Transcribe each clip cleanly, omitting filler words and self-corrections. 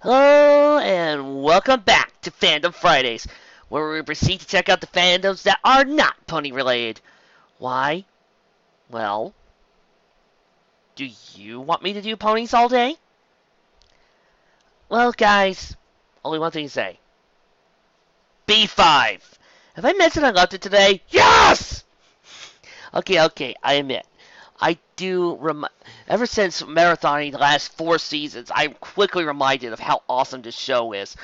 Hello and welcome back to Fandom Fridays, where we proceed to check out the fandoms that are not pony related. Why? Well, do you want me to do ponies all day? Well, guys, only one thing to say. B5! Have I mentioned I loved it today? Yes! Okay, I admit. I do ever since marathoning the last 4 seasons, I'm quickly reminded of how awesome this show is.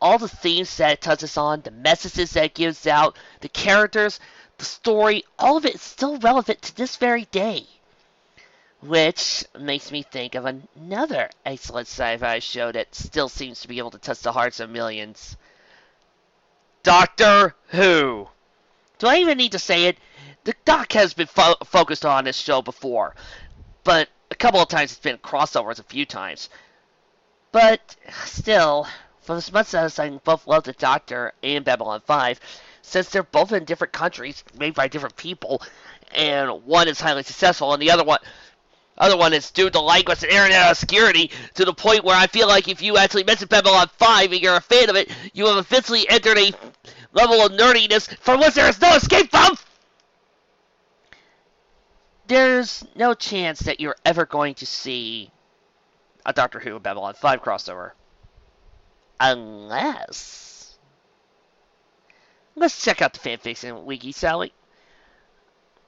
All the themes that it touches on, the messages that it gives out, the characters, the story, all of it is still relevant to this very day. Which makes me think of another excellent sci-fi show that still seems to be able to touch the hearts of millions. Doctor Who. Do I even need to say it? The Doc has been focused on this show before, but a couple of times it's been crossovers a few times. But still, for as much as I both love the Doctor and Babylon 5, since they're both in different countries, made by different people, and one is highly successful and the other one is due to language and internet obscurity to the point where I feel like if you actually mention Babylon 5 and you're a fan of it, you have officially entered a level of nerdiness from which there is no escape from! There's no chance that you're ever going to see a Doctor Who Babylon 5 crossover. Unless... Let's check out the fanfiction wiki, shall we?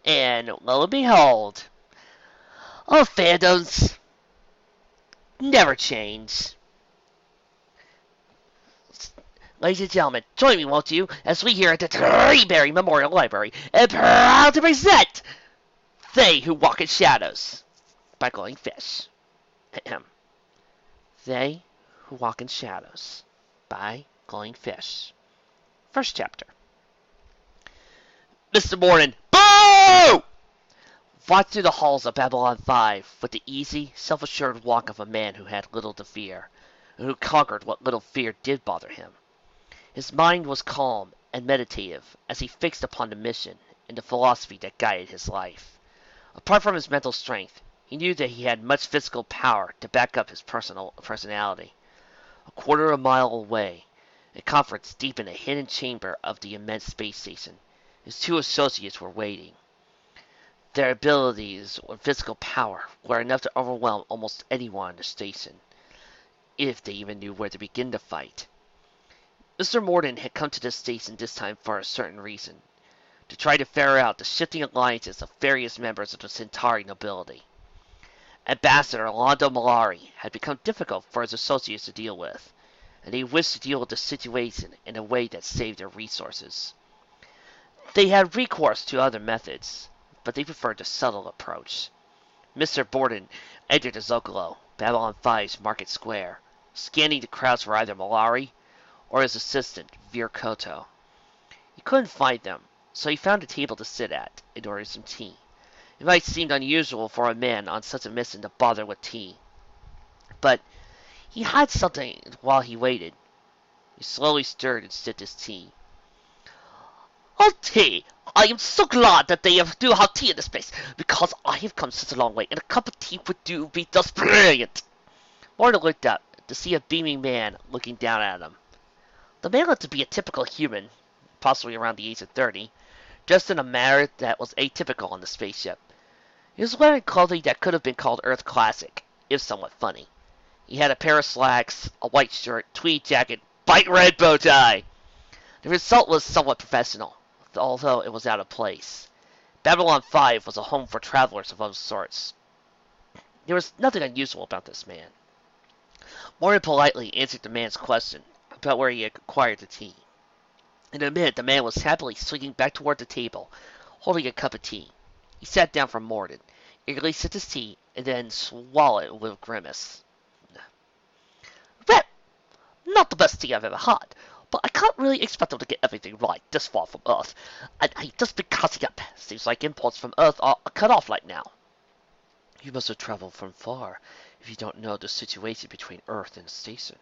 And lo and behold, all fandoms never change. Ladies and gentlemen, join me, won't you, as we here at the Treeberry Memorial Library are proud to present They Who Walk in Shadows by Glowing Fish. They Who Walk in Shadows by Glowing Fish. First chapter. Mr. Morden, boo! Walked through the halls of Babylon 5 with the easy, self-assured walk of a man who had little to fear, and who conquered what little fear did bother him. His mind was calm and meditative as he fixed upon the mission and the philosophy that guided his life. Apart from his mental strength, he knew that he had much physical power to back up his personality. A quarter of a mile away, a conference deep in a hidden chamber of the immense space station, his two associates were waiting. Their abilities or physical power were enough to overwhelm almost anyone in the station, if they even knew where to begin to fight. Mr. Morden had come to this station this time for a certain reason, to try to ferret out the shifting alliances of various members of the Centauri nobility. Ambassador Londo Mollari had become difficult for his associates to deal with, and he wished to deal with the situation in a way that saved their resources. They had recourse to other methods, but they preferred the subtle approach. Mr. Morden entered the Zocalo, Babylon 5's market square, scanning the crowds for either Mollari or his assistant, Vir Koto. He couldn't find them, so he found a table to sit at and ordered some tea. It might seem unusual for a man on such a mission to bother with tea, but he had something while he waited. He slowly stirred and sipped his tea. Oh, tea! I am so glad that they do have tea in this place, because I have come such a long way, and a cup of tea would be just brilliant. Morden looked up to see a beaming man looking down at him. The man looked to be a typical human, possibly around the age of 30, dressed in a manner that was atypical on the spaceship. He was wearing clothing that could have been called Earth Classic, if somewhat funny. He had a pair of slacks, a white shirt, tweed jacket, bright red bow tie. The result was somewhat professional, although it was out of place. Babylon 5 was a home for travelers of all sorts. There was nothing unusual about this man. Morden politely answered the man's question about where he had acquired the tea. In a minute, the man was happily swinging back toward the table, holding a cup of tea. He sat down from Morden, eagerly sipped his tea, and then swallowed it with a grimace. Well, not the best tea I've ever had, but I can't really expect them to get everything right this far from Earth, and I've just been cutting up. Seems like imports from Earth are cut off right now. You must have traveled from far, if you don't know the situation between Earth and the station.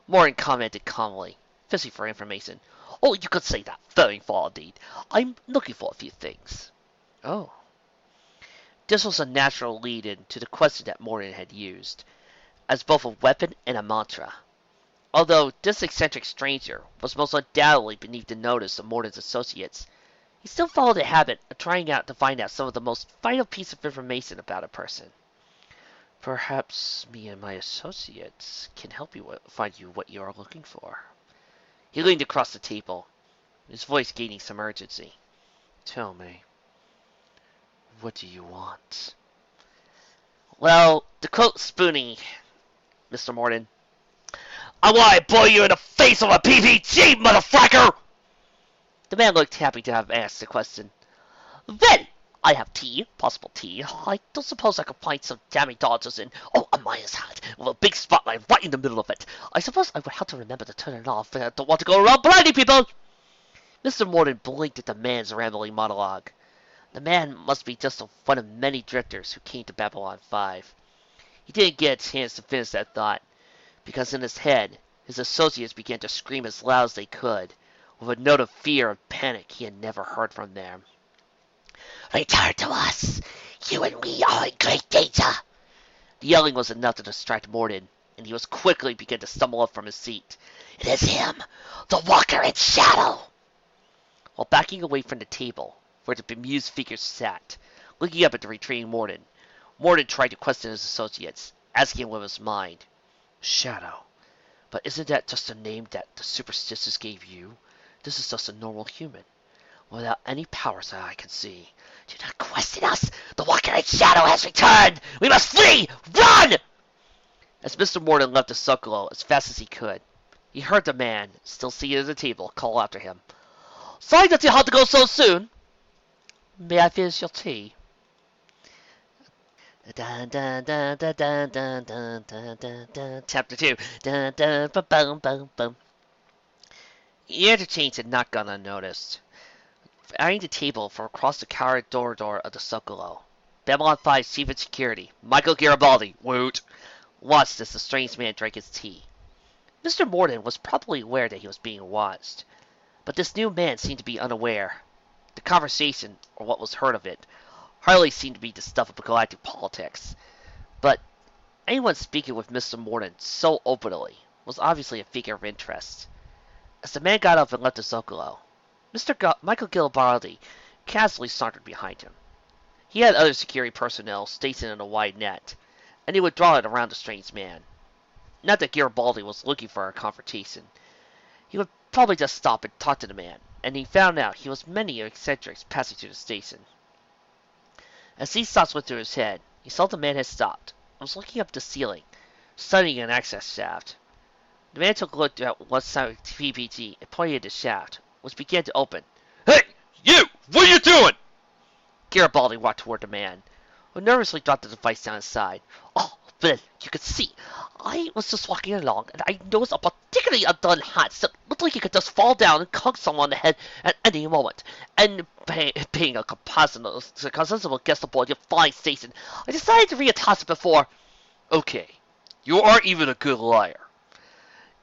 Morden commented calmly, fishing for information. Oh, you could say that. Very far indeed. I'm looking for a few things. Oh. This was a natural lead-in to the question that Morden had used, as both a weapon and a mantra. Although this eccentric stranger was most undoubtedly beneath the notice of Morden's associates, he still followed the habit of trying out to find out some of the most vital piece of information about a person. Perhaps me and my associates can help you find you what you are looking for. He leaned across the table, his voice gaining some urgency. Tell me, what do you want? Well, to quote Spoonie, Mr. Morden, I want to blow you in the face with a PPG, motherfucker! The man looked happy to have asked the question. Then, I have tea, possible tea. I don't suppose I could find some damning dodgers in, a miner's hat, with a big spotlight right in the middle of it. I suppose I would have to remember to turn it off. I don't want to go around blinding people! Mr. Morden blinked at the man's rambling monologue. The man must be just one of many drifters who came to Babylon 5. He didn't get a chance to finish that thought, because in his head, his associates began to scream as loud as they could, with a note of fear and panic he had never heard from them. Return to us! You and we are in great danger! The yelling was enough to distract Morden, and he was quickly began to stumble up from his seat. It is him! The Walker in Shadow! While backing away from the table, where the bemused figure sat, looking up at the retreating Morden tried to question his associates, asking what was his mind. Shadow. But isn't that just a name that the superstitious gave you? This is just a normal human, without any powers that I can see. Do not question us! The Walker in Shadow has returned! We must flee! Run! As Mr. Morden left the Socolo as fast as he could, he heard the man, still seated at the table, call after him. Sorry that you had to go so soon. May I finish your tea? Dun, dun, dun, dun, dun, dun, dun, dun, dun, dun. Chapter 2. Dun, dun, ba, bum, bum, bum. The interchange had not gone unnoticed. Eyeing the table from across the corridor door of the Socolo, Babylon 5's chief of security, Michael Garibaldi, woot, watched as the strange man drank his tea. Mr. Morden was probably aware that he was being watched, but this new man seemed to be unaware. The conversation, or what was heard of it, hardly seemed to be the stuff of galactic politics. But anyone speaking with Mr. Morden so openly was obviously a figure of interest. As the man got up and left the Zocalo, Michael Garibaldi casually sauntered behind him. He had other security personnel stationed in a wide net, and he would draw it around the strange man. Not that Garibaldi was looking for a confrontation. He would probably just stop and talk to the man, and he found out he was many eccentrics passing through the station. As these thoughts went through his head, he saw the man had stopped and was looking up the ceiling, studying an access shaft. The man took a look at one side of the PPG and pointed at the shaft, which began to open. Hey, you! What are you doing? Garibaldi walked toward the man, who nervously dropped the device down his side. Oh, well, you could see. I was just walking along, and I noticed a particularly undone hatch that looked like it could just fall down and conk someone on the head at any moment. And being a consensible guest aboard your flying station, I decided to reattach it before. Okay, you aren't even a good liar,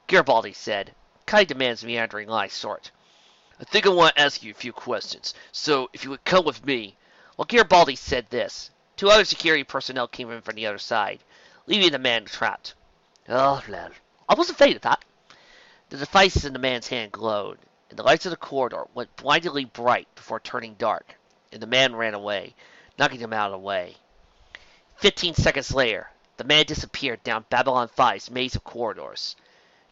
Garibaldi said, cutting the man's meandering lie short. I think I want to ask you a few questions, so if you would come with me. While Garibaldi said this, two other security personnel came in from the other side, leaving the man trapped. Oh, well, I wasn't afraid of that. The device in the man's hand glowed, and the lights of the corridor went blindingly bright before turning dark, and the man ran away, knocking him out of the way. 15 seconds later, the man disappeared down Babylon 5's maze of corridors.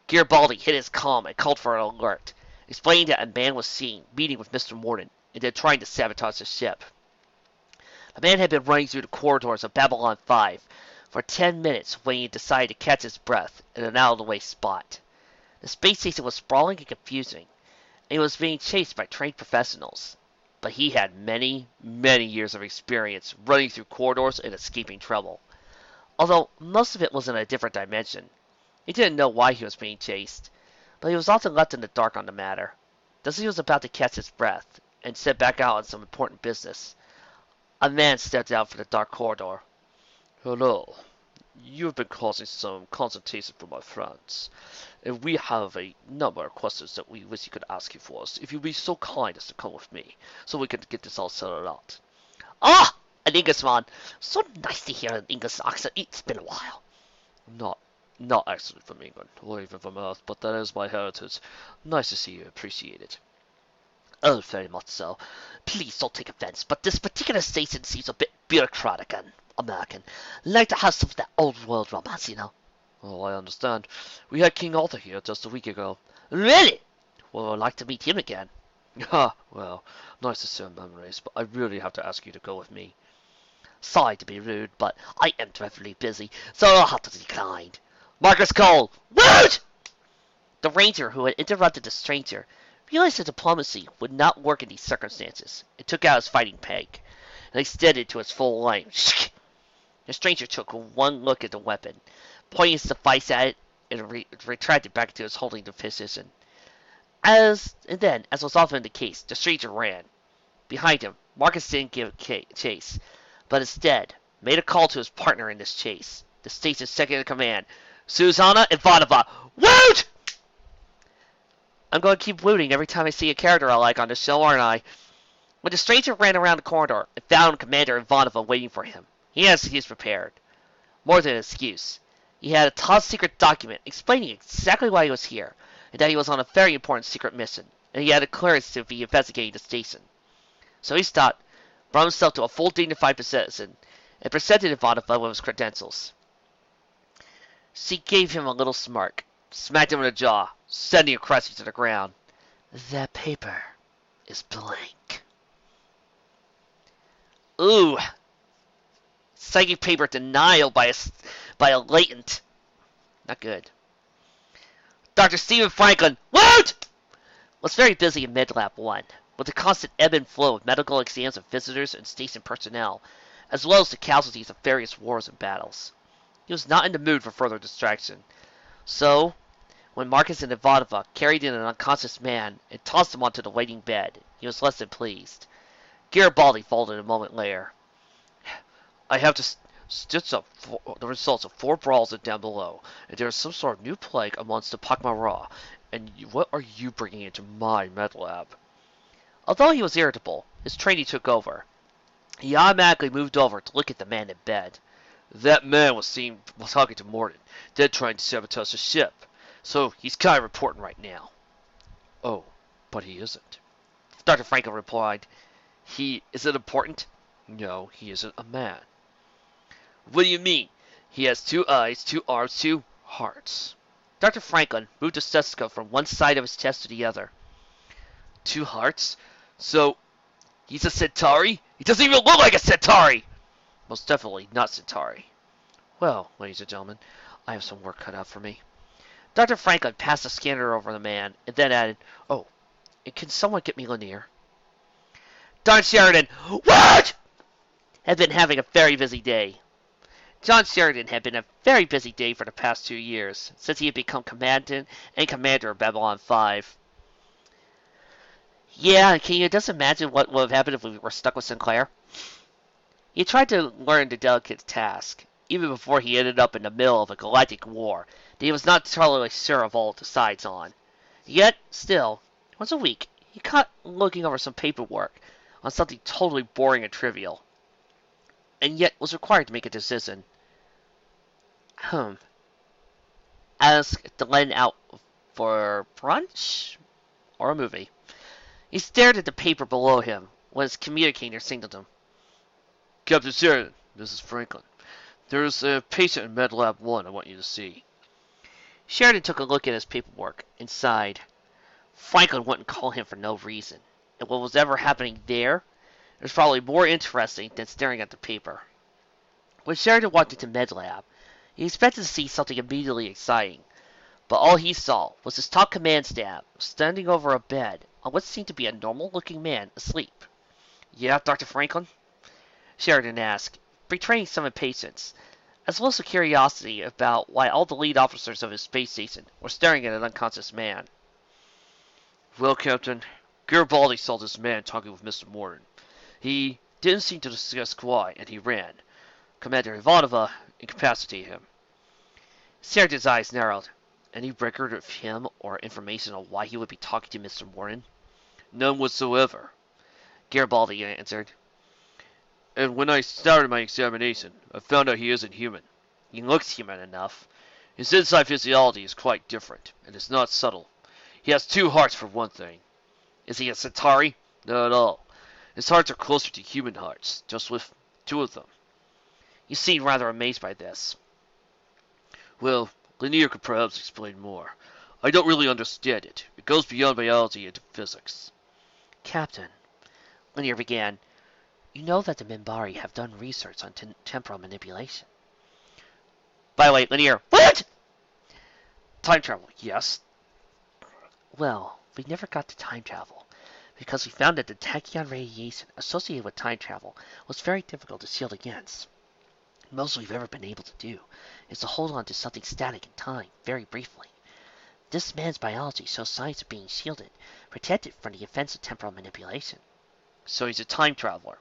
Garibaldi hit his comm and called for an alert, explaining that a man was seen meeting with Mr. Morden and then trying to sabotage the ship. The man had been running through the corridors of Babylon 5 for 10 minutes when he decided to catch his breath in an out-of-the-way spot. The space station was sprawling and confusing, and he was being chased by trained professionals. But he had many, many years of experience running through corridors and escaping trouble. Although most of it was in a different dimension. He didn't know why he was being chased, but he was often left in the dark on the matter. Thus he was about to catch his breath and set back out on some important business. A man stepped out from the dark corridor. Hello. You've been causing some consultation for my friends, and we have a number of questions that we wish you could ask you for us, if you'd be so kind as to come with me, so we can get this all settled out. Ah! An Englishman! So nice to hear an English accent. It's been a while. Not Not actually from England, or even from Earth, but that is my heritage. Nice to see you appreciate it. Oh, very much so. Please don't take offense, but this particular station seems a bit bureaucratic and American. Like to have some of that old world romance, you know. Oh, I understand. We had King Arthur here just a week ago. Really? Well, I'd like to meet him again. Ah, well, nice to share memories, but I really have to ask you to go with me. Sorry to be rude, but I am dreadfully busy, so I'll have to decline. Marcus Cole! Woot! The ranger who had interrupted the stranger realized that diplomacy would not work in these circumstances, and took out his fighting peg, and extended it to its full length. The stranger took one look at the weapon, pointing his device at it, and retracted back to his holding position. And then, as was often the case, the stranger ran. Behind him, Marcus didn't give chase, but instead made a call to his partner in this chase, the station's second in command, Susanna Ivanova. Woot! I'm going to keep wooting every time I see a character I like on the show, aren't I? When the stranger ran around the corridor and found Commander Ivanova waiting for him, he had an excuse prepared. More than an excuse. He had a top-secret document explaining exactly why he was here, and that he was on a very important secret mission, and he had a clearance to be investigating the station. So he stopped, brought himself to a full dignified position, and presented Ivanova with his credentials. She gave him a little smirk, smacked him in the jaw, sending him crashing to the ground. That paper is blank. Ooh. Psychic paper denial by a latent. Not good. Dr. Stephen Franklin, woot! Was very busy in MedLab 1, with the constant ebb and flow of medical exams of visitors and station personnel, as well as the casualties of various wars and battles. He was not in the mood for further distraction. So, when Marcus and Ivanova carried in an unconscious man and tossed him onto the waiting bed, he was less than pleased. Garibaldi followed a moment later. I have to stitch up the results of 4 brawls down below, and there is some sort of new plague amongst the Pakmara, and what are you bringing into my med lab? Although he was irritable, his training took over. He automatically moved over to look at the man in bed. That man was seen talking to Morton, dead trying to sabotage the ship, so he's kind of important right now. Oh, but he isn't. Dr. Franklin replied. He isn't important? No, he isn't a man. What do you mean? He has 2 eyes, 2 arms, 2 hearts. Dr. Franklin moved the stethoscope from one side of his chest to the other. 2 hearts? So, he's a Centauri? He doesn't even look like a Centauri! Most definitely not Centauri. Well, ladies and gentlemen, I have some work cut out for me. Dr. Franklin passed the scanner over the man, and then added, Oh, and can someone get me Lanier? John Sheridan, what? Had been having a very busy day. John Sheridan had been a very busy day for the past 2 years, since he had become commandant and commander of Babylon 5. Yeah, can you just imagine what would have happened if we were stuck with Sinclair? He tried to learn the delicate task, even before he ended up in the middle of a galactic war that he was not totally sure of all the sides on. Yet, still, once a week, he caught looking over some paperwork on something totally boring and trivial, and yet was required to make a decision. Ask Delenn out for brunch or a movie? He stared at the paper below him when his communicator signaled him. Captain Sheridan, this is Franklin. There's a patient in MedLab 1 I want you to see. Sheridan took a look at his paperwork and sighed. Franklin wouldn't call him for no reason, and what was ever happening there was probably more interesting than staring at the paper. When Sheridan walked into MedLab, he expected to see something immediately exciting, but all he saw was his top command staff standing over a bed on what seemed to be a normal-looking man asleep. Yeah, Dr. Franklin? Sheridan asked, betraying some impatience, as well as a curiosity about why all the lead officers of his space station were staring at an unconscious man. Well, Captain, Garibaldi saw this man talking with Mr. Morton. He didn't seem to discuss why, and he ran. Commander Ivanova incapacitated him. Sheridan's eyes narrowed. Any record of him or information on why he would be talking to Mr. Morton? None whatsoever, Garibaldi answered. And when I started my examination, I found out he isn't human. He looks human enough. His inside physiology is quite different, and is not subtle. He has two hearts for one thing. Is he a Centauri? Not at all. His hearts are closer to human hearts, just with two of them. You seem rather amazed by this. Well, Lanier could perhaps explain more. I don't really understand it. It goes beyond biology into physics. Captain, Lanier began, you know that the Minbari have done research on temporal manipulation. By the way, Lanier, what? Time travel, yes. Well, we never got to time travel, because we found that the tachyon radiation associated with time travel was very difficult to shield against. Most we've ever been able to do is to hold on to something static in time, very briefly. This man's biology shows signs of being shielded, protected from the effects of temporal manipulation. So he's a time traveler.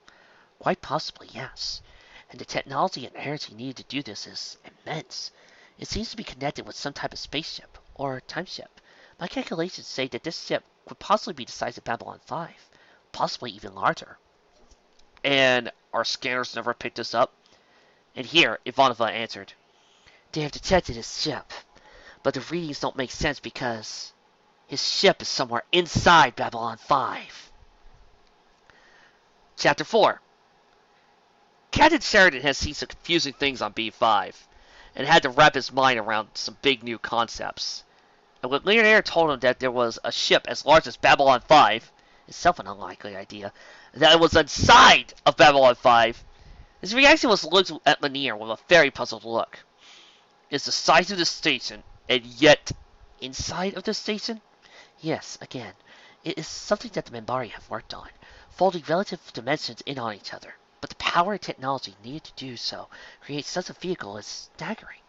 Quite possibly, yes. And the technology and energy needed to do this is immense. It seems to be connected with some type of spaceship, or time ship. My calculations say that this ship could possibly be the size of Babylon 5, possibly even larger. And our scanners never picked us up? And here, Ivanova answered, They have detected his ship, but the readings don't make sense because his ship is somewhere inside Babylon 5. Chapter 4. Captain Sheridan has seen some confusing things on B5, and had to wrap his mind around some big new concepts. And when Lanier told him that there was a ship as large as Babylon 5, itself an unlikely idea, that it was inside of Babylon 5, his reaction was to look at Lanier with a very puzzled look. It's the size of the station, and yet inside of the station? Yes, again, it is something that the Minbari have worked on, folding relative dimensions in on each other. But the power and technology needed to do so create such a vehicle is staggering.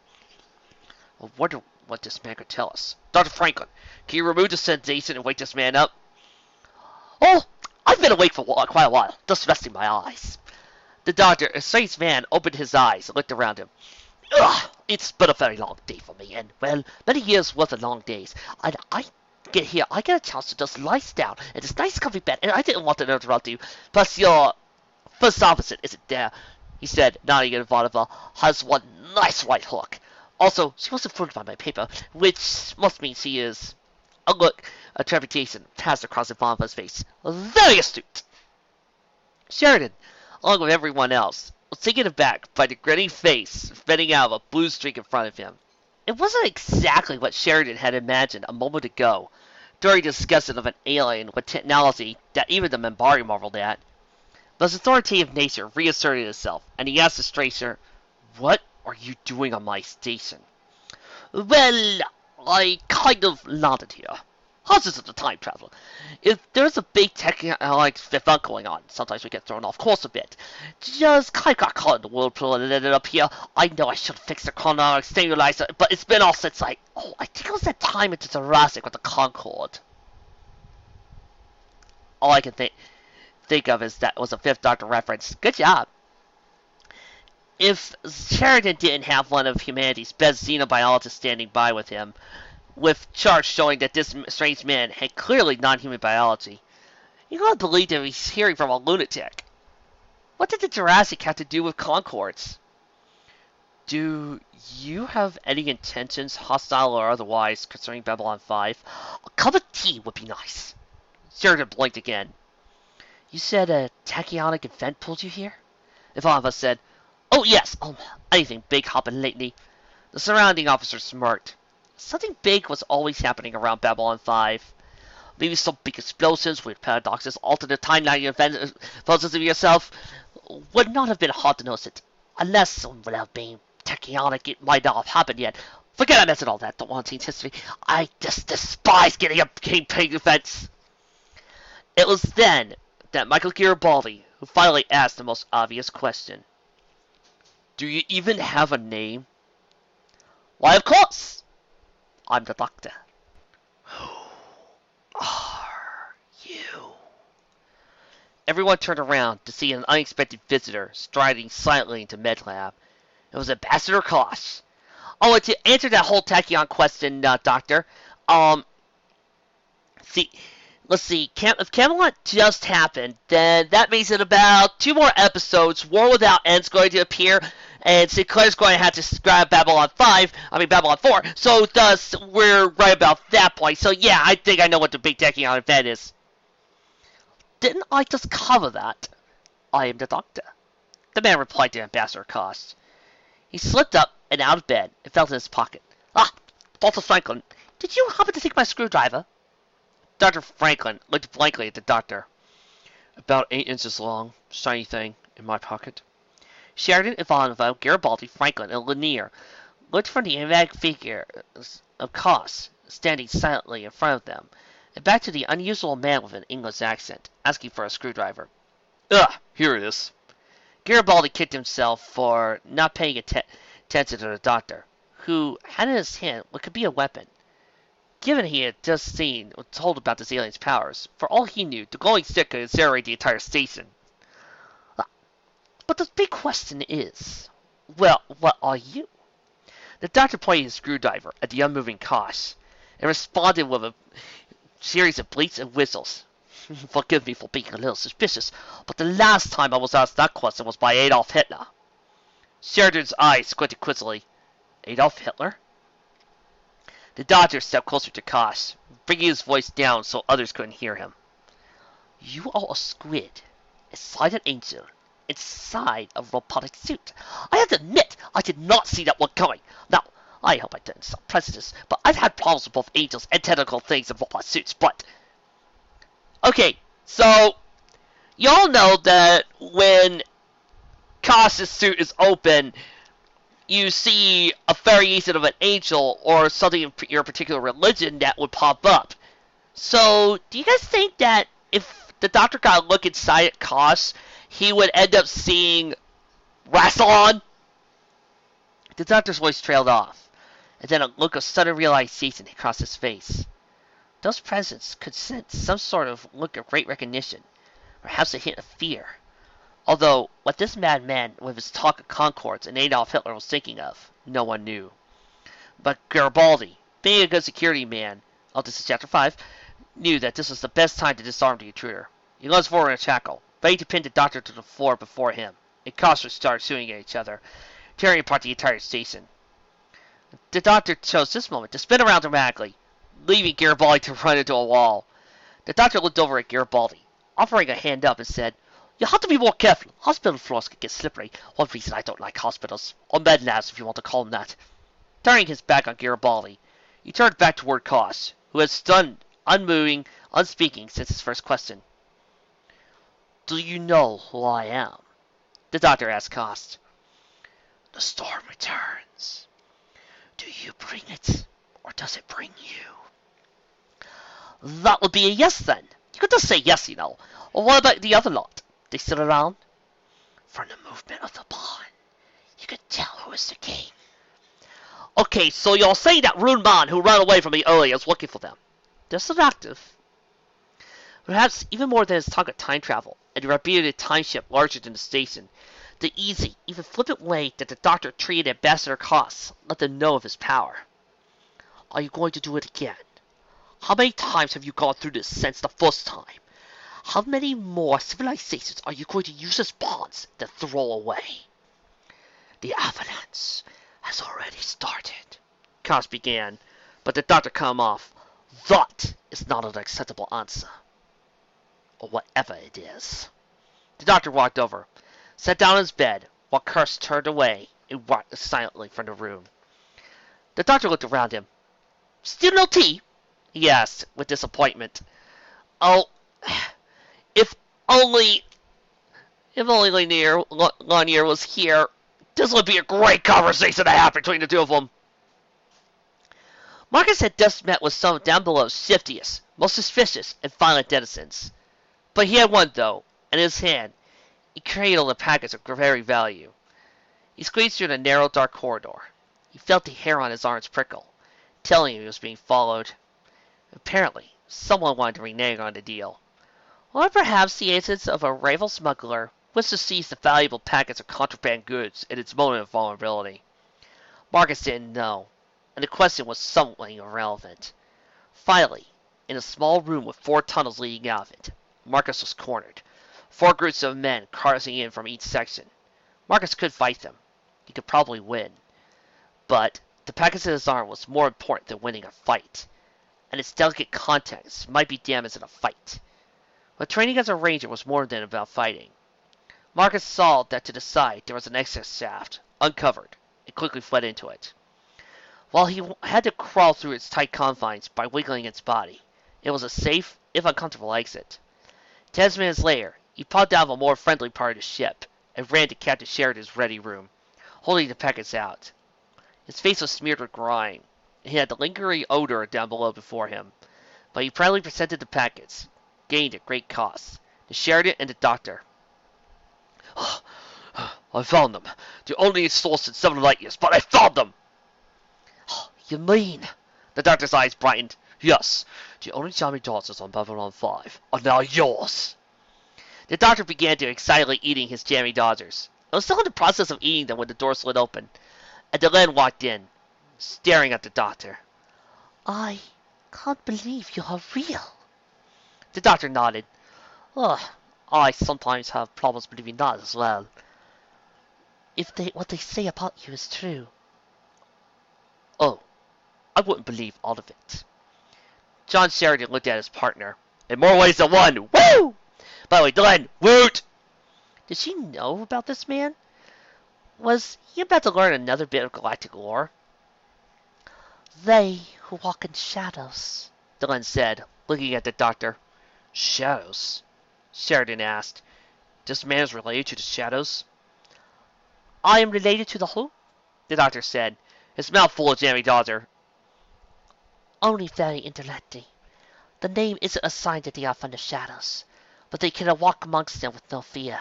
I wonder what this man could tell us. Dr. Franklin, can you remove the sensation and wake this man up? Oh, I've been awake for quite a while, just resting my eyes. The doctor, a strange man, opened his eyes and looked around him. Ugh, it's been a very long day for me, and, well, many years worth of long days. And I get a chance to just lie down in this nice comfy bed, and I didn't want to interrupt you. Plus, your first officer isn't there, he said, nodding at Ivanova, has one nice right hook. Also, she wasn't fooled by my paper, which must mean she is... A look of trepidation passed across Ivanova's face. Very astute. Sheridan, along with everyone else, was taken aback by the grinning face spitting out of a blue streak in front of him. It wasn't exactly what Sheridan had imagined a moment ago, during the discussion of an alien with technology that even the Minbari marveled at. But his authoritative nature reasserted itself, and he asked the stranger, "What are you doing on my station?" Well, I kind of landed here. Houses of the time travel. If there's a big technologic event going on, sometimes we get thrown off course a bit. Just kind of got caught in the whirlpool and ended up here. I know I should fix the chronometer stabilizer, but it's been all since I think it was that time into Jurassic with the Concorde. All I can think of is that was a Fifth Doctor reference. Good job. If Sheridan didn't have one of humanity's best xenobiologists standing by with him, with charts showing that this strange man had clearly non-human biology, you gotta believe that he's hearing from a lunatic. What did the Jurassic have to do with Concords? Do you have any intentions, hostile or otherwise, concerning Babylon 5? A cup of tea would be nice. Sheridan blinked again. You said a tachyonic event pulled you here? Ivanova said, "Oh, yes. Anything big happened lately?" The surrounding officer smirked. Something big was always happening around Babylon 5. Maybe some big explosions, weird paradoxes, alternate timeline events, versions of yourself. Would not have been hard to notice it. Unless, without being tachyonic, it might not have happened yet. Forget I mentioned all that. Don't want to change history. I just despise getting up campaign events. It was then that Michael Garibaldi, who finally asked the most obvious question. Do you even have a name? Why, of course. I'm the Doctor. Who are you? Everyone turned around to see an unexpected visitor striding silently into MedLab. It was Ambassador Kosh. Oh, to answer that whole tachyon question, Doctor, let's see, if Camelot just happened, then that means in about 2 more episodes, War Without End's going to appear, and Sinclair's going to have to grab Babylon 4, so thus we're right about that point. So yeah, I think I know what the big tachyon event is. Didn't I just cover that? I am the doctor, the man replied to Ambassador Cost. He slipped up and out of bed and felt in his pocket. Ah, Dr. Franklin, did you happen to take my screwdriver? Dr. Franklin looked blankly at the doctor. About 8 inches long, shiny thing, in my pocket. Sheridan, Ivanova, Garibaldi, Franklin, and Lanier looked from the enigmatic figure of Cost, standing silently in front of them, and back to the unusual man with an English accent, asking for a screwdriver. Here it is. Garibaldi kicked himself for not paying attention to the doctor, who had in his hand what could be a weapon. Given he had just seen or told about this alien's powers, for all he knew, the glowing stick could incinerate the entire station. But the big question is, well, what are you? The doctor pointed his screwdriver at the unmoving Kosh, and responded with a series of bleats and whistles. Forgive me for being a little suspicious, but the last time I was asked that question was by Adolf Hitler. Sheridan's eyes squinted quizzically. Adolf Hitler? The doctor stepped closer to Kosh, bringing his voice down so others couldn't hear him. You are a squid, a silent angel, inside a robotic suit. I have to admit, I did not see that one coming. Now, I hope I didn't sound prejudiced, but I've had problems with both angels and technical things in robot suits, but... Okay, so, y'all know that when Kosh's suit is open, you see a variation of an angel or something in your particular religion that would pop up. So, do you guys think that if the doctor got a look inside at Kosh, he would end up seeing Rassilon? The doctor's voice trailed off, and then a look of sudden realization crossed his face. Those presents could sense some sort of look of great recognition, perhaps a hint of fear. Although, what this madman with his talk of Concords and Adolf Hitler was thinking of, no one knew. But Garibaldi, being a good security man, this is Chapter 5, knew that this was the best time to disarm the intruder. He lunged forward in a tackle, ready to pin the doctor to the floor before him, and Kosh started shooting at each other, tearing apart the entire station. The doctor chose this moment to spin around dramatically, leaving Garibaldi to run into a wall. The doctor looked over at Garibaldi, offering a hand up, and said, You have to be more careful. Hospital floors can get slippery. One reason I don't like hospitals. Or med labs, if you want to call them that. Turning his back on Garibaldi, he turned back toward Kosh, who had stunned, unmoving, unspeaking since his first question. Do you know who I am? The doctor asked Kosh. The storm returns. Do you bring it, or does it bring you? That would be a yes, then. You could just say yes, you know. Or what about the other lot? They still around? From the movement of the pawn, you could tell who is the king. Okay, so you're saying that rude man who ran away from me earlier is looking for them. They're still active. Perhaps even more than his talk of time travel and the reputed time ship larger than the station, the easy, even flippant way that the doctor treated Ambassador Koss let them know of his power. Are you going to do it again? How many times have you gone through this since the first time? How many more civilizations are you going to use as pawns to throw away? The avalanche has already started, Koss began, but the doctor cut him off. That is not an acceptable answer. Or whatever it is. The doctor walked over, sat down in his bed, while Koss turned away and walked silently from the room. The doctor looked around him. Still no tea? He asked, with disappointment. Oh, if only Lanier was here, this would be a great conversation to have between the two of them. Marcus had just met with some down below's shiftiest, most suspicious, and violent denizens. But he had one, though, and in his hand he cradled a package of very value. He squeezed through the narrow, dark corridor. He felt the hair on his arms prickle, telling him he was being followed. Apparently, someone wanted to renege on the deal. Or perhaps the agents of a rival smuggler wished to seize the valuable packets of contraband goods in its moment of vulnerability. Marcus didn't know, and the question was somewhat irrelevant. Finally, in a small room with 4 tunnels leading out of it, Marcus was cornered. 4 groups of men crossing in from each section. Marcus could fight them. he could probably win. But the package in his arm was more important than winning a fight, and its delicate contents might be damaged in a fight. But training as a ranger was more than about fighting. Marcus saw that to the side there was an exit shaft, uncovered, and quickly fled into it. While he had to crawl through its tight confines by wiggling its body, it was a safe, if uncomfortable, exit. 10 minutes later, he popped out of a more friendly part of the ship and ran to Captain Sheridan's ready room, holding the packets out. His face was smeared with grime, and he had the lingering odor down below before him, but he proudly presented the packets, gained at great cost, to Sheridan and the doctor. I found them. The only source in 7 light years, but I found them! You mean? The doctor's eyes brightened. Yes, the only jammy dodgers on Babylon 5 are now yours. The doctor began to excitedly eating his jammy dodgers. I was still in the process of eating them when the door slid open, and Delenn walked in, staring at the doctor. I can't believe you are real. The doctor nodded. I sometimes have problems believing that as well. If what they say about you is true. Oh, I wouldn't believe all of it. John Sheridan looked at his partner. In more ways than one. Woo! By the way, Delenn, woot! Did she know about this man? Was he about to learn another bit of galactic lore? They who walk in shadows, Delenn said, looking at the doctor. Shadows? Sheridan asked. This man is related to the shadows? I am related to the who? The doctor said, his mouth full of jammy dodger. Only very indirectly. The name isn't assigned that they are from the shadows, but they can walk amongst them with no fear.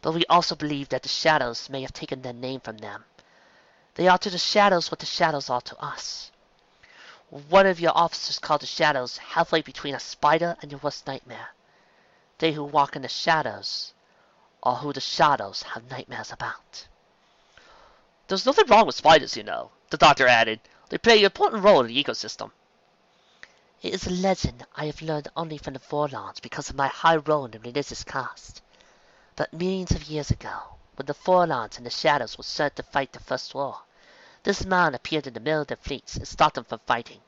But we also believe that the shadows may have taken their name from them. They are to the shadows what the shadows are to us. One of your officers called the shadows halfway between a spider and your worst nightmare. They who walk in the shadows are who the shadows have nightmares about. There's nothing wrong with spiders, you know, the doctor added. They play an important role in the ecosystem. It is a legend I have learned only from the Forlorns because of my high role in the religious caste. But millions of years ago, when the Forlorns and the Shadows were sent to fight the First War, this man appeared in the middle of their fleets and stopped them from fighting.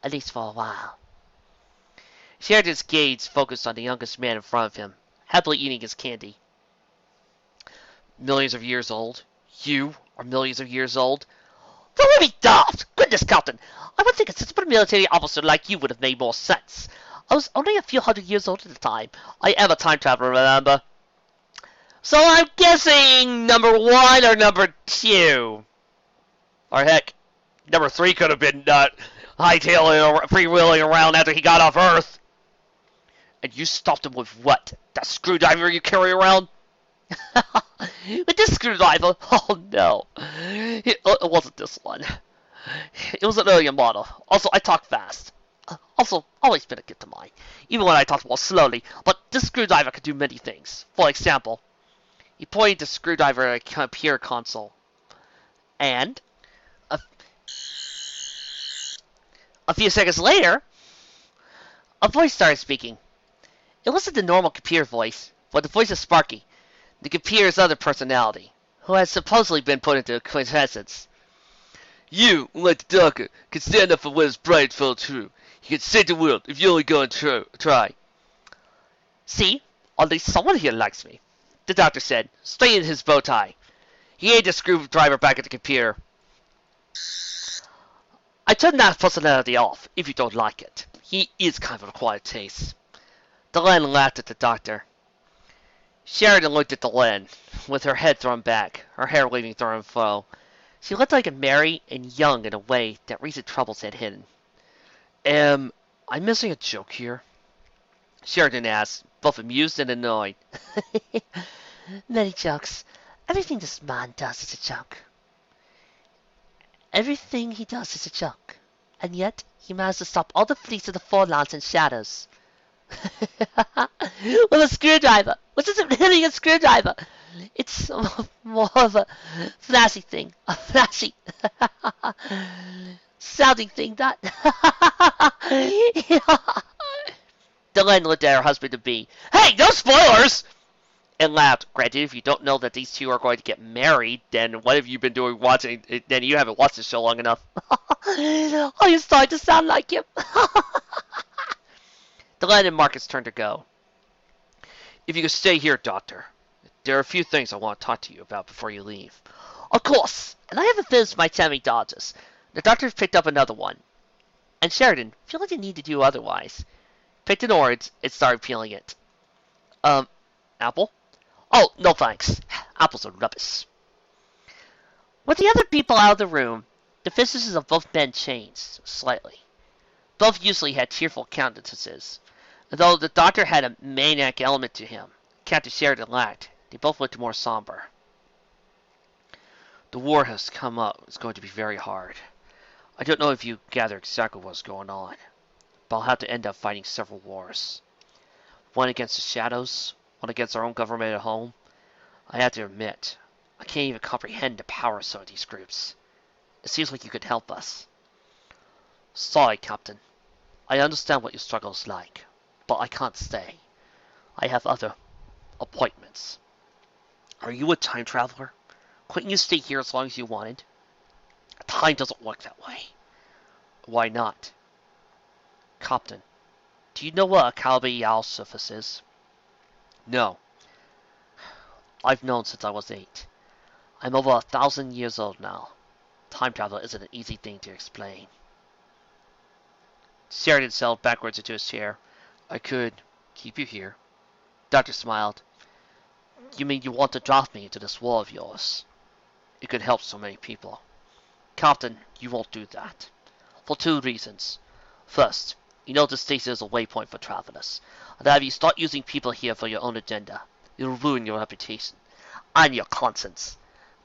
At least for a while. Sheridan's gaze focused on the youngest man in front of him, happily eating his candy. Millions of years old? You are millions of years old? Don't let me daft! Goodness, Captain! I would think a sensible military officer like you would have made more sense. I was only a few hundred years old at the time. I am a time traveler, remember? So I'm guessing number 1 or number 2. Or heck, number 3 could have been hightailing or freewheeling around after he got off Earth. And you stopped him with what? That screwdriver you carry around? With this screwdriver? Oh no. It wasn't this one. It was an earlier model. Also, I talk fast. Also, always been a gift of mine. Even when I talk more slowly. But this screwdriver can do many things. For example, he pointed the screwdriver at a computer console. And a few seconds later, a voice started speaking. It wasn't the normal computer voice, but the voice of Sparky, the computer's other personality, who had supposedly been put into quintessence. You, like the doctor, can stand up for what is bright and fellow true. You can save the world if you only go and try. See, at least someone here likes me, the doctor said, straightening his bow tie. He aimed the screwdriver back at the computer. I turned that personality off, if you don't like it. He is kind of a quiet taste. Delenn laughed at the doctor. Sheridan looked at Delenn, with her head thrown back, her hair waving through and fro. She looked like a merry and young in a way that recent troubles had hidden. Am I missing a joke here? Sheridan asked, both amused and annoyed. Many jokes. Everything this man does is a joke. Everything he does is a joke. And yet, he managed to stop all the fleets of the Forlorns and Shadows. With a screwdriver, which isn't really a screwdriver. It's more of a flashy thing. A flashy sounding thing that... Delenn looked at her husband-to-be. Hey, no spoilers! and laughed. Granted, if you don't know that these two are going to get married, then what have you been doing watching? Then you haven't watched the show long enough. Oh, you're starting to sound like him. Delenn and Marcus turned to go. If you could stay here, Doctor, there are a few things I want to talk to you about before you leave. Of course, and I haven't finished my Tammy Dodges. The doctor picked up another one, and Sheridan, feeling the need to do otherwise, picked an orange and started peeling it. Apple? Oh, no thanks. Apples are rubbish. With the other people out of the room, the faces of both men changed slightly. Both usually had tearful countenances. Though the doctor had a maniac element to him, Captain Sheridan lacked. They both looked more somber. The war has come up. It's going to be very hard. I don't know if you gather exactly what's going on, but I'll have to end up fighting several wars. One against the Shadows, one against our own government at home. I have to admit, I can't even comprehend the power of some of these groups. It seems like you could help us. Sorry, Captain. I understand what your struggle is like, but I can't stay. I have other appointments. Are you a time traveler? Couldn't you stay here as long as you wanted? Time doesn't work that way. Why not? Captain, do you know what a Calabi-Yau surface is? No. I've known since I was 8. I'm over 1,000 years old now. Time travel isn't an easy thing to explain. Sheridan settled backwards into his chair. I could keep you here. Doctor smiled. You mean you want to draft me into this war of yours? It could help so many people. Captain, you won't do that. For 2 reasons. First, you know this station is a waypoint for travelers. And if you start using people here for your own agenda, it'll ruin your reputation. And your conscience.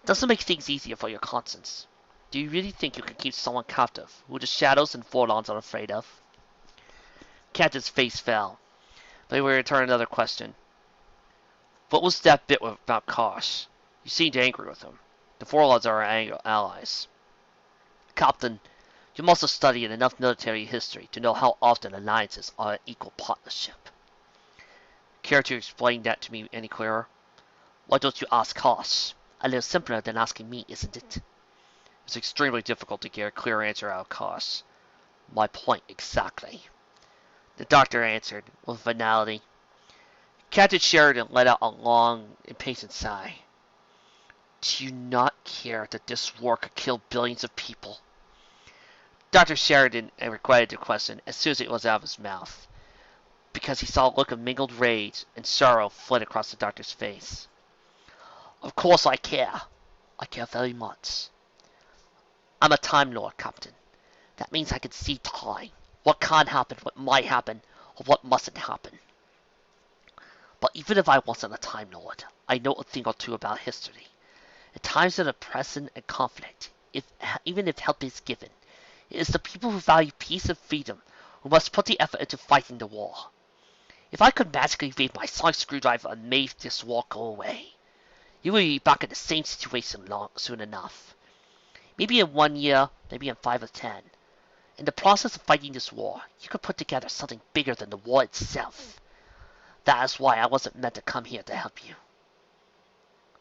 Doesn't make things easier for your conscience. Do you really think you can keep someone captive who the Shadows and Forlorns are afraid of? Captain's face fell. But he returned another question. What was that bit about Kosh? You seemed angry with him. The Forlorns are our allies. Captain, you must have studied enough military history to know how often alliances are an equal partnership. Care to explain that to me any clearer? Why don't you ask Kosh? A little simpler than asking me, isn't it? It's extremely difficult to get a clear answer out of Kosh. My point exactly. The doctor answered with finality. Captain Sheridan let out a long, impatient sigh. Do you not care that this war could kill billions of people? Dr. Sheridan regretted the question as soon as it was out of his mouth, because he saw a look of mingled rage and sorrow flit across the doctor's face. Of course I care. I care very much. I'm a Time Lord, Captain. That means I can see time. What can happen, what might happen, or what mustn't happen. But even if I wasn't a Time Lord, I know a thing or two about history. In times of oppression and conflict, even if help is given, it is the people who value peace and freedom who must put the effort into fighting the war. If I could magically wave my sonic screwdriver and make this war go away, you will be back in the same situation soon enough. Maybe in 1 year, maybe in 5 or 10. In the process of fighting this war, you could put together something bigger than the war itself. That is why I wasn't meant to come here to help you.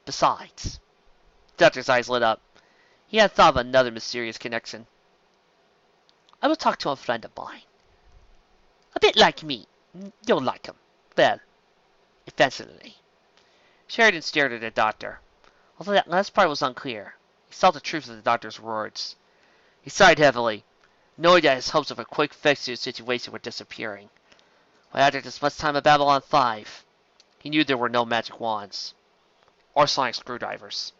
Besides, the doctor's eyes lit up. He had thought of another mysterious connection. I will talk to a friend of mine. A bit like me. You'll like him. Well, eventually. Sheridan stared at the doctor. Although that last part was unclear, he saw the truth of the doctor's words. He sighed heavily, knowing that his hopes of a quick fix to the situation were disappearing. But after this much time at Babylon 5, he knew there were no magic wands. Or sonic screwdrivers.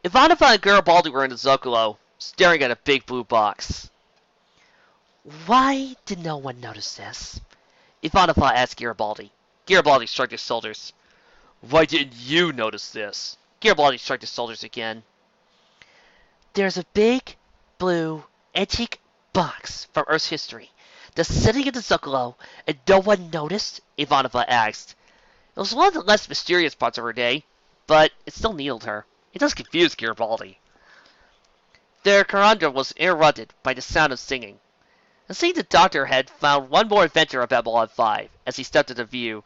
Ivanova and Garibaldi were in the Zocalo, staring at a big blue box. Why did no one notice this? Ivanova asked Garibaldi. Garibaldi shrugged his shoulders. Why didn't you notice this? Garibaldi shrugged his shoulders again. There's a big, blue, antique box from Earth's history that's sitting in the Zocalo, and no one noticed? Ivanova asked. It was one of the less mysterious parts of her day, but it still needled her. It does confuse Garibaldi. Their conundrum was interrupted by the sound of singing. And seeing the doctor had found one more adventure of Babylon 5 as he stepped into view,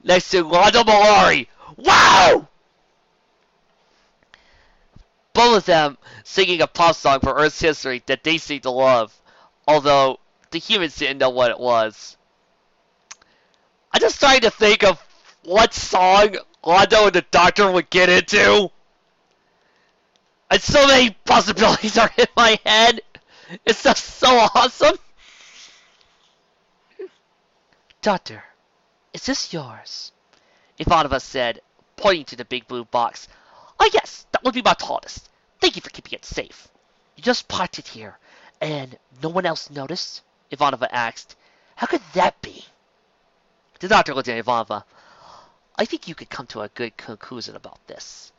next to Londo Mollari. Wow! Both of them singing a pop song for Earth's history that they seemed to love, although the humans didn't know what it was. I'm just trying to think of what song Londo and the Doctor would get into. And so many possibilities are in my head. It's just so awesome. Doctor, is this yours? Ivanova said, pointing to the big blue box. Oh yes, that would be my TARDIS. Thank you for keeping it safe. You just parked it here, and no one else noticed? Ivanova asked. How could that be? The Doctor looked at Ivanova. I think you could come to a good conclusion about this.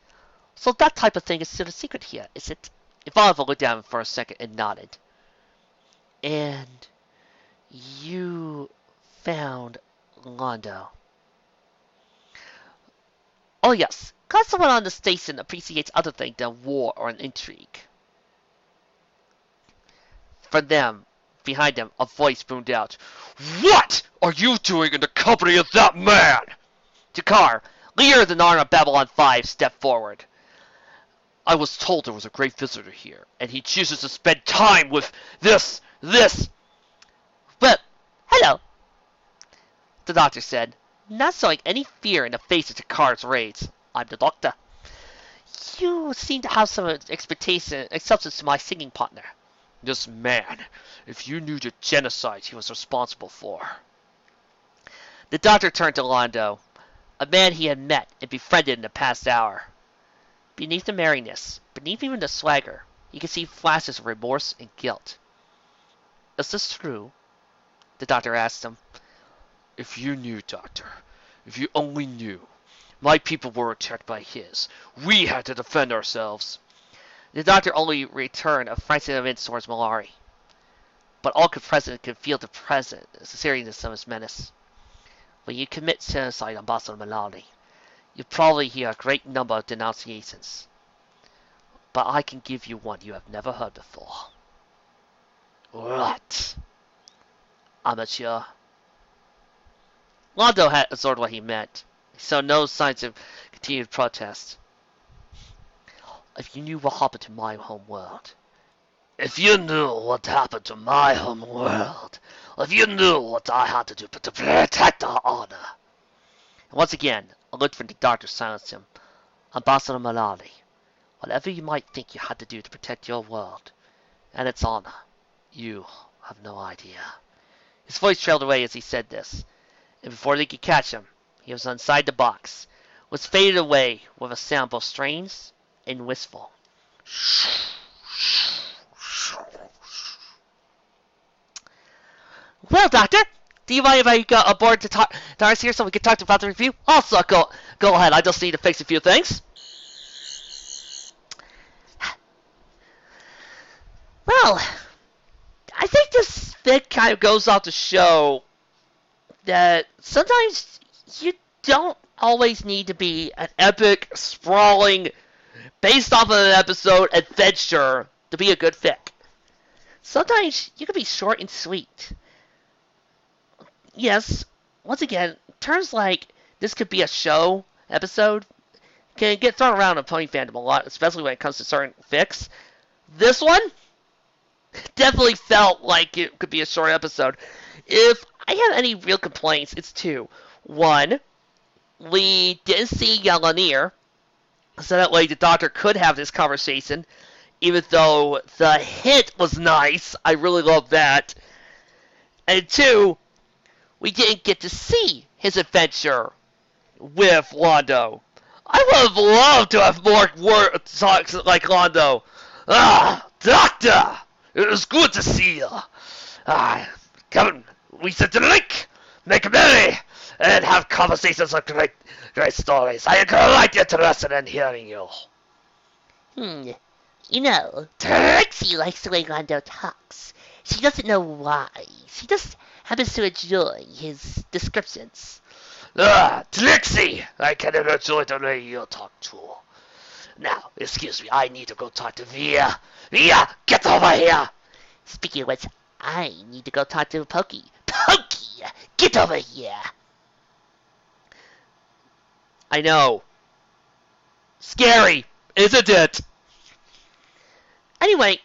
So that type of thing is still a secret here, is it? Ivanova looked at him for a second and nodded. And you found Londo. Oh yes, glad someone on the station appreciates other things than war or an intrigue. From them, behind them, a voice boomed out. What are you doing in the company of that man? Jakar, leader of the Narn of Babylon 5, stepped forward. I was told there was a great visitor here, and he chooses to spend time with this. Well, hello, the Doctor said, not showing any fear in the face of Jakar's rage. I'm the Doctor. You seem to have some expectation, acceptance to my singing partner. This man, if you knew the genocide he was responsible for. The Doctor turned to Londo, a man he had met and befriended in the past hour. Beneath the merriness, beneath even the swagger, he could see flashes of remorse and guilt. Is this true? The Doctor asked him. If you knew, Doctor, if you only knew. My people were attacked by his. We had to defend ourselves. The Doctor only returned a frightened event towards Mollari. But all present could feel the seriousness of his menace. When you commit genocide on Boston Mollari, you probably hear a great number of denunciations. But I can give you one you have never heard before. What? Amateur. Londo had absorbed what he meant. He saw no signs of continued protest. If you knew what happened to my home world. If you knew what happened to my home world. If you knew what I had to do to protect our honor. And once again, a look from the Doctor silenced him. Ambassador Mollari, whatever you might think you had to do to protect your world and its honor, you have no idea. His voice trailed away as he said this, and before they could catch him, he was inside the box, was faded away with a sound both strange and wistful. Well, Doctor, do you mind if I go aboard to TARDIS here so we can talk about the review? Also, go ahead. I just need to fix a few things. Well, I think this bit kind of goes out to show that sometimes you don't always need to be an epic, sprawling, based off of an episode adventure to be a good fic. Sometimes you can be short and sweet. Yes, once again, terms like this could be a show episode can get thrown around in pony fandom a lot, especially when it comes to certain fics. This one definitely felt like it could be a short episode. If I have any real complaints, it's two. One, we didn't see Yelanier, so that way the Doctor could have this conversation, even though the hit was nice. I really love that. And two, we didn't get to see his adventure with Londo. I would have loved to have more talks like Londo. Doctor! It was good to see you. Come, we sit to drink, make merry, and have conversations of great stories. I am quite interested in hearing you. You know, Trixie likes the way Londo talks. She doesn't know why. She just happens to enjoy his descriptions. Trixie! I can enjoy the way you talk too. Now, excuse me, I need to go talk to Via. Via, get over here! Speaking of which, I need to go talk to Pokey. Pokey, get over here! I know. Scary, isn't it? Anyway,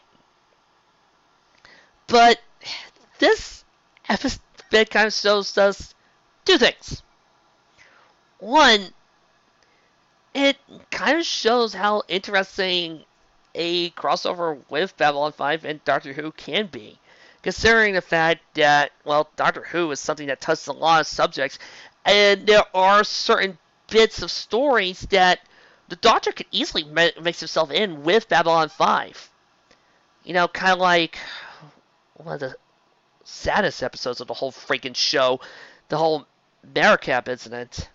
but this episode kind of shows us two things. One, it kind of shows how interesting a crossover with Babylon 5 and Doctor Who can be, considering the fact that, well, Doctor Who is something that touches a lot of subjects, and there are certain bits of stories that the Doctor could easily mix himself in with Babylon 5. You know, kind of like one of the saddest episodes of the whole freaking show, the whole Maricap incident.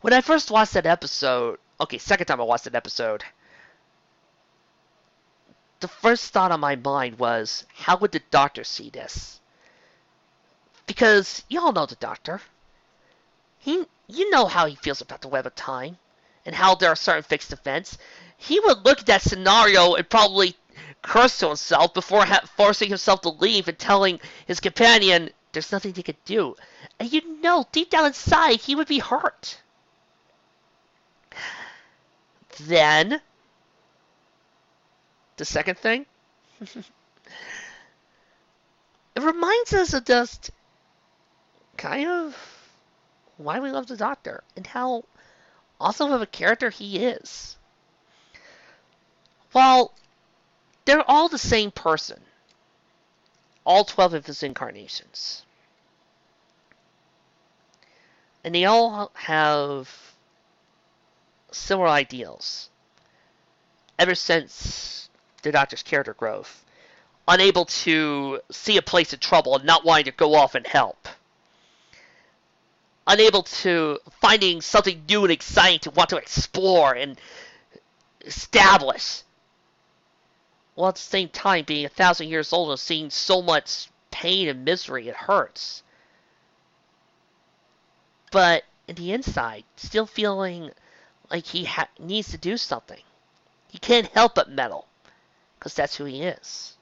When I first watched that episode, okay, second time I watched that episode, the first thought on my mind was, how would the Doctor see this? Because you all know the Doctor. You know how he feels about the Web of Time, and how there are certain fixed events. He would look at that scenario and probably curse to himself before forcing himself to leave and telling his companion there's nothing they could do. And you know, deep down inside, he would be hurt. Then, the second thing, it reminds us of just kind of why we love the Doctor and how awesome of a character he is. While they're all the same person, all 12 of his incarnations, and they all have similar ideals. Ever since the Doctor's character growth, unable to see a place in trouble and not wanting to go off and help. Unable to finding something new and exciting to want to explore and establish. While at the same time being 1,000 years old and seeing so much pain and misery, it hurts. But in the inside, still feeling like he needs to do something. He can't help but meddle, because that's who he is.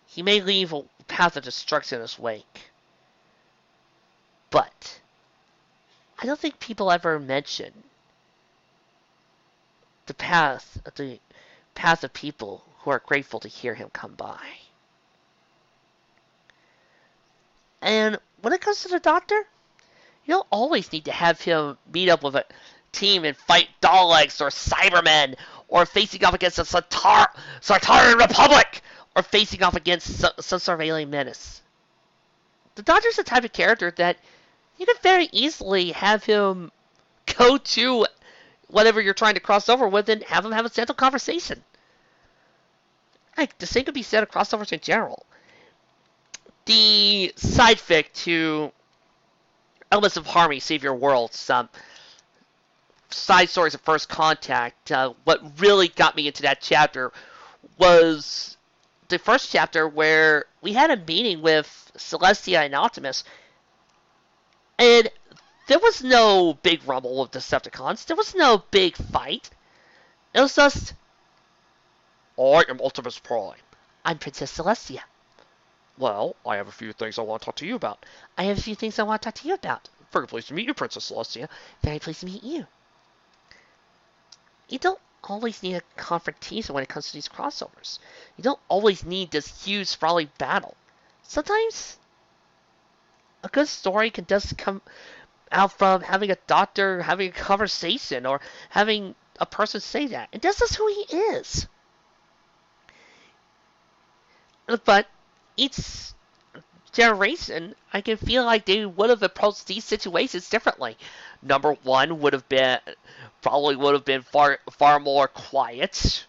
He may leave a path of destruction in his wake, but I don't think people ever mention the path of people who are grateful to hear him come by. And when it comes to the Doctor, you don't always need to have him meet up with a team and fight Daleks or Cybermen, or facing off against a Sartarian Republic, or facing off against some sort of alien menace. The Doctor's the type of character that you could very easily have him go to whatever you're trying to cross over with and have him have a gentle conversation. Like, the same could be said of crossovers in general. The side fic to Elements of Harmony, Save Your World, some side stories of First Contact. What really got me into that chapter was the first chapter where we had a meeting with Celestia and Optimus, and there was no big rumble of Decepticons. There was no big fight. It was just, I am Optimus Prime. I'm Princess Celestia. Well, I have a few things I want to talk to you about. I have a few things I want to talk to you about. Very pleased to meet you, Princess Celestia. Very pleased to meet you. You don't always need a confrontation when it comes to these crossovers. You don't always need this huge, sprawling battle. Sometimes a good story can just come out from having a Doctor having a conversation or having a person say that. And that's just who he is. But each generation, I can feel like they would have approached these situations differently. Number one would have been far more quiet,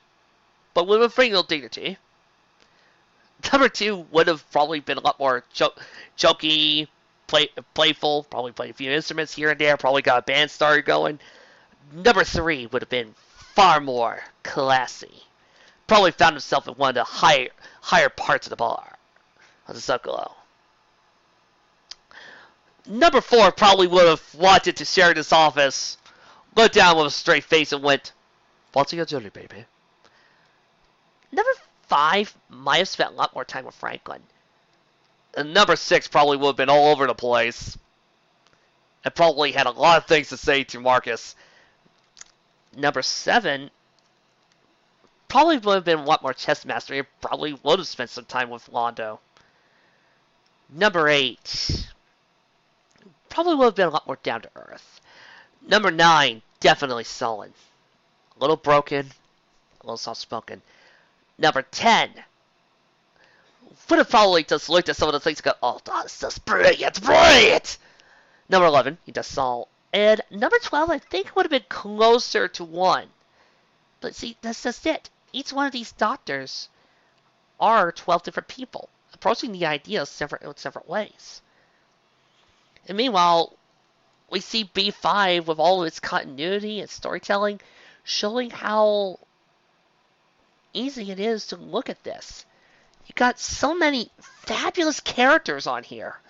but with a single dignity. Number two would have probably been a lot more jokey, playful, probably played a few instruments here and there, probably got a band started going. Number three would have been far more classy. Probably found himself in one of the higher parts of the bar. On the Zuccolo. Number four probably would have wanted to share this office, looked down with a straight face and went, "Fancy a jelly, baby?" Number five might have spent a lot more time with Franklin. And number six probably would have been all over the place. and probably had a lot of things to say to Marcus. Number 7 probably would have been a lot more chess mastery. Probably would have spent some time with Londo. Number 8 probably would have been a lot more down to earth. Number 9 definitely sullen, a little broken, a little soft spoken. Number 10 would have probably just looked at some of the things and go, oh, that's just brilliant, brilliant. Number 11 he does Saul. And number 12 I think would have been closer to 1. But see, that's just it. Each one of these doctors are 12 different people, approaching the idea in separate ways. And meanwhile, we see B5 with all of its continuity and storytelling, showing how easy it is to look at this. You got so many fabulous characters on here,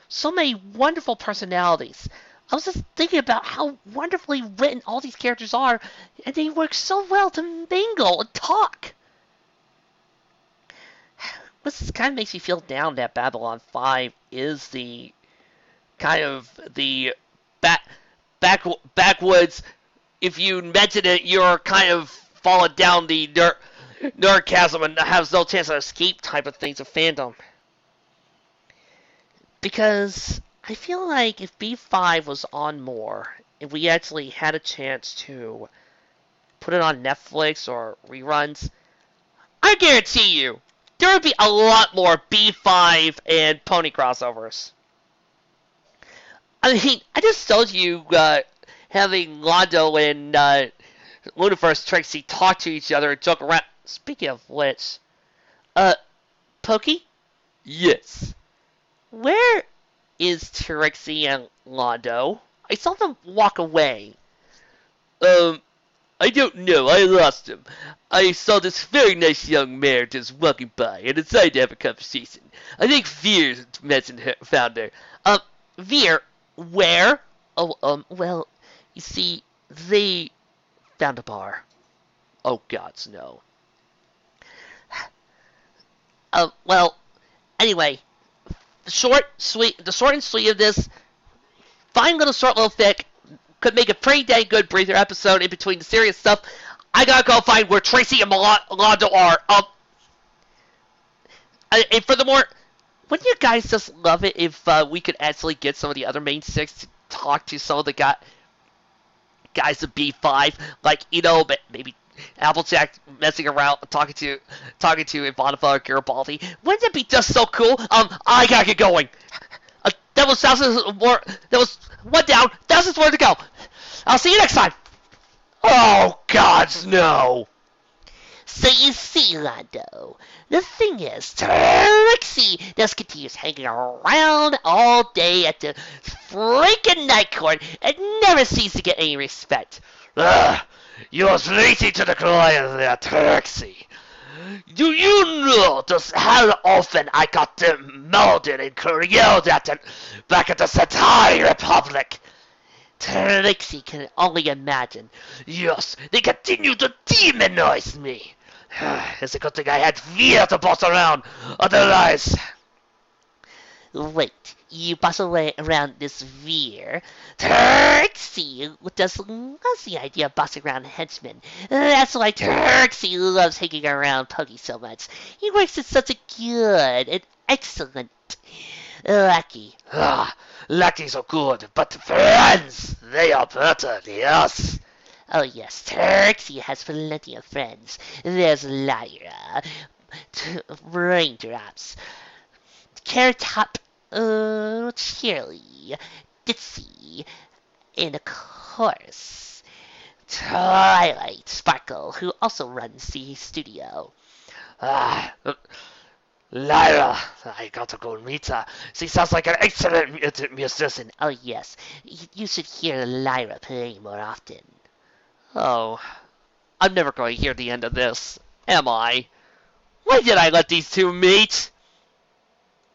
so many wonderful personalities. I was just thinking about how wonderfully written all these characters are, and they work so well to mingle and talk. This kind of makes me feel down that Babylon 5 is the kind of the backwoods. If you mention it, you're kind of falling down the nerd chasm and has no chance of escape type of things of fandom. Because I feel like if B5 was on more, if we actually had a chance to put it on Netflix or reruns, I guarantee you there would be a lot more B5 and Pony crossovers. I mean, I just told you having Londo and Lunaverse Trixie talk to each other and joke around. Speaking of which, Pokey? Yes. Where is Trixie and Londo? I saw them walk away. I don't know. I lost him. I saw this very nice young man just walking by and decided to have a conversation. I think Veer found her. Veer, where? Oh, well, you see, they found a bar. Oh, gods, no. Well, anyway, the short and sweet of this, fine little short little fic, could make a pretty dang good breather episode in between the serious stuff. I gotta go find where Tracy and Londo are. And furthermore, wouldn't you guys just love it if we could actually get some of the other main six to talk to some of the guys of B5, like, you know, maybe Applejack messing around, talking to Ivanova or Garibaldi? Wouldn't it be just so cool? I gotta get going. That was one down, thousands more to go. I'll see you next time. Oh, gods, no. So you see, Londo, the thing is, Trixie just continues hanging around all day at the freaking night court and never seems to get any respect. You're listening to the client there, Trixie. Do you know just how often I got demoted and yelled at them back at the Centauri Republic? Trixie can only imagine. Yes, they continue to demonize me. It's a good thing I had Veer to boss around, otherwise... Wait, you boss around this Veer? Trixie just loves the idea of bossing around henchmen. That's why Trixie loves hanging around Pokey so much. He works as such a good and excellent lackey. Lackeys are good, but friends, they are better, yes. Oh yes, Trixie has plenty of friends. There's Lyra, Raindrops, Carrot Top, Shirley, Ditsy, and of course, Twilight Sparkle, who also runs the studio. Lyra, I gotta go meet her. She sounds like an excellent musician. Oh yes, you should hear Lyra play more often. Oh, I'm never going to hear the end of this, am I? Why did I let these two meet?